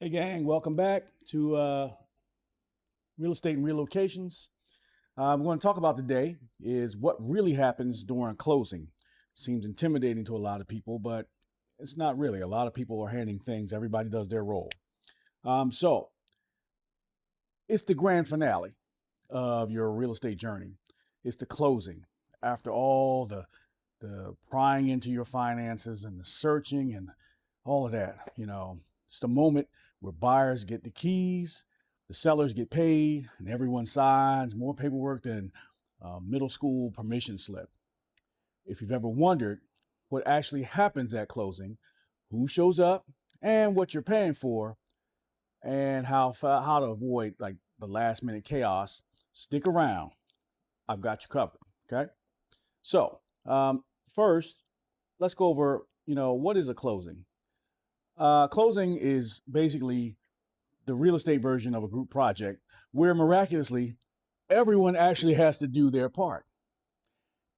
Hey gang, welcome back to Real Estate and Relocations. I'm going to talk about today is what really happens during closing. Seems intimidating to a lot of people, but it's not really. A lot of people are handing things. Everybody does their role. So it's the grand finale of your real estate journey. It's the closing after all the prying into your finances and the searching and all of that. It's the moment where buyers get the keys, the sellers get paid, and everyone signs more paperwork than middle school permission slip. If you've ever wondered what actually happens at closing, who shows up, and what you're paying for, and how to avoid like the last minute chaos, stick around. I've got you covered. Okay. So first, let's go over. What is a closing? Closing is basically the real estate version of a group project where miraculously everyone actually has to do their part.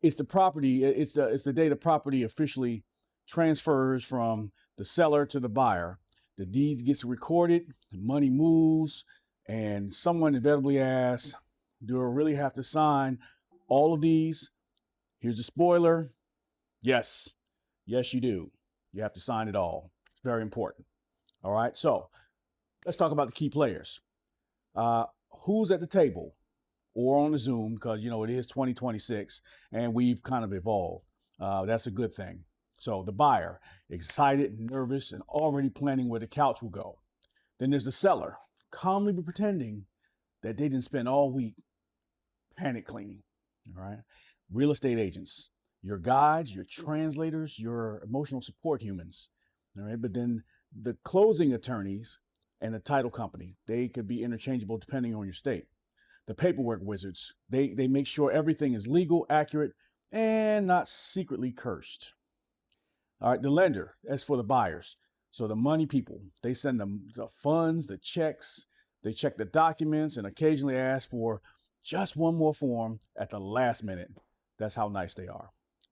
It's the property, it's the day the property officially transfers from the seller to the buyer. The deeds gets recorded, the money moves, and someone inevitably asks, do I really have to sign all of these? Here's a spoiler. Yes. Yes, you do. You have to sign it all. It's very important. All right. So let's talk about the key players. Uh, who's at the table or on the Zoom? Because, it is 2026 and we've kind of evolved. That's a good thing. So the buyer, excited, nervous, and already planning where the couch will go. Then there's the seller, calmly pretending that they didn't spend all week panic cleaning. All right. Real estate agents, your guides, your translators, your emotional support humans. All right. But then the closing attorneys and the title company, they could be interchangeable depending on your state. The paperwork wizards, they make sure everything is legal, accurate, and not secretly cursed. All right. The lender, as for the buyers. So the money people, they send them the funds, the checks, they check the documents and occasionally ask for just one more form at the last minute. That's how nice they are.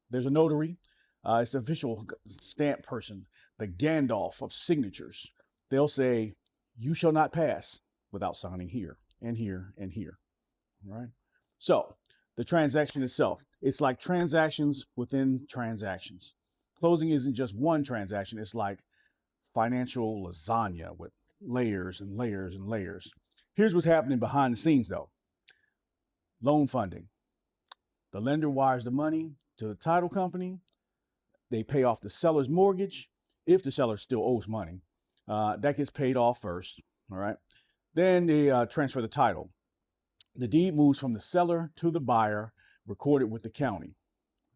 There's a notary. It's the official stamp person, the Gandalf of signatures. They'll say, you shall not pass without signing here and here and here. All right. So the transaction itself, it's like transactions within transactions. Closing isn't just one transaction. It's like financial lasagna with layers and layers and layers. Here's what's happening behind the scenes though. Loan funding. The lender wires the money to the title company. They pay off the seller's mortgage if the seller still owes money. That gets paid off first. All right. Then they transfer the title. The deed moves from the seller to the buyer, recorded with the county.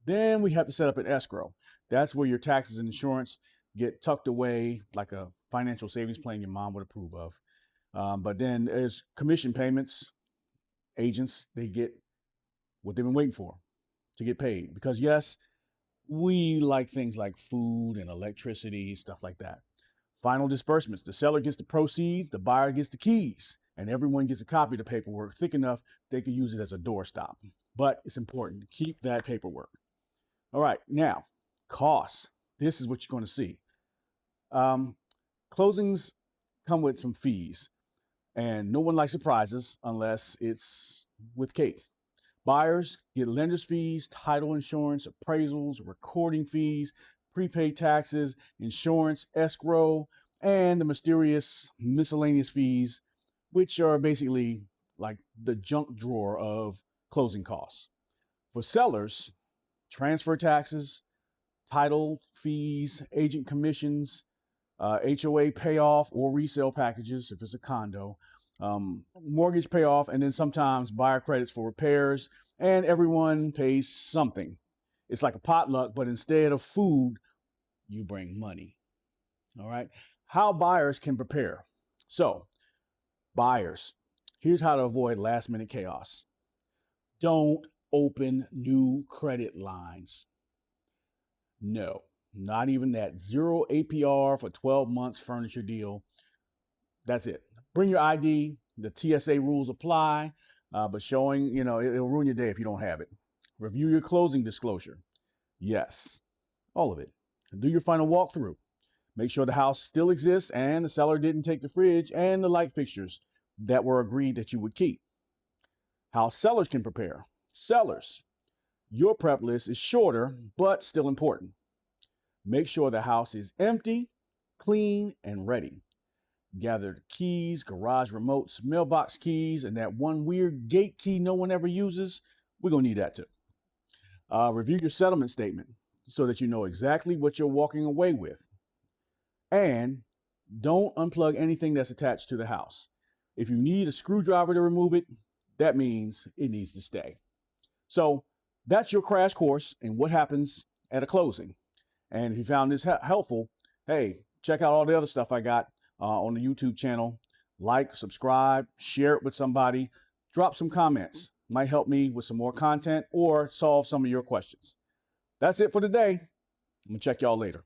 Then we have to set up an escrow. That's where your taxes and insurance get tucked away like a financial savings plan your mom would approve of. But then there's commission payments. Agents, they get what they've been waiting for to get paid. Because yes, we like things like food and electricity, stuff like that. Final disbursements. The seller gets the proceeds, the buyer gets the keys, and everyone gets a copy of the paperwork thick enough they can use it as a doorstop. But it's important to keep that paperwork. All right, now, costs. This is what you're going to see. Closings come with some fees, and no one likes surprises unless it's with cake. Buyers get lender's fees, title insurance, appraisals, recording fees, prepaid taxes, insurance, escrow, and the mysterious miscellaneous fees, which are basically like the junk drawer of closing costs. For sellers, transfer taxes, title fees, agent commissions, HOA payoff or resale packages if it's a condo, mortgage payoff, and then sometimes buyer credits for repairs, and everyone pays something. It's like a potluck, but instead of food, you bring money. All right. How buyers can prepare. So, buyers, here's how to avoid last minute chaos. Don't open new credit lines. No, not even that. Zero APR for 12 months furniture deal. That's it. Bring your ID. The TSA rules apply, but showing, it'll ruin your day if you don't have it. Review your closing disclosure. Yes, all of it. And do your final walkthrough. Make sure the house still exists and the seller didn't take the fridge and the light fixtures that were agreed that you would keep. How sellers can prepare. Sellers, your prep list is shorter, but still important. Make sure the house is empty, clean, and ready. Gather the keys, garage remotes, mailbox keys, and that one weird gate key no one ever uses. We're going to need that too. Review your settlement statement so that you know exactly what you're walking away with. And don't unplug anything that's attached to the house. If you need a screwdriver to remove it, that means it needs to stay. So that's your crash course in what happens at a closing. And if you found this helpful, hey, check out all the other stuff I got on the YouTube channel. Like, subscribe, share it with somebody, drop some comments. Might help me with some more content or solve some of your questions. That's it for today. I'm gonna check y'all later.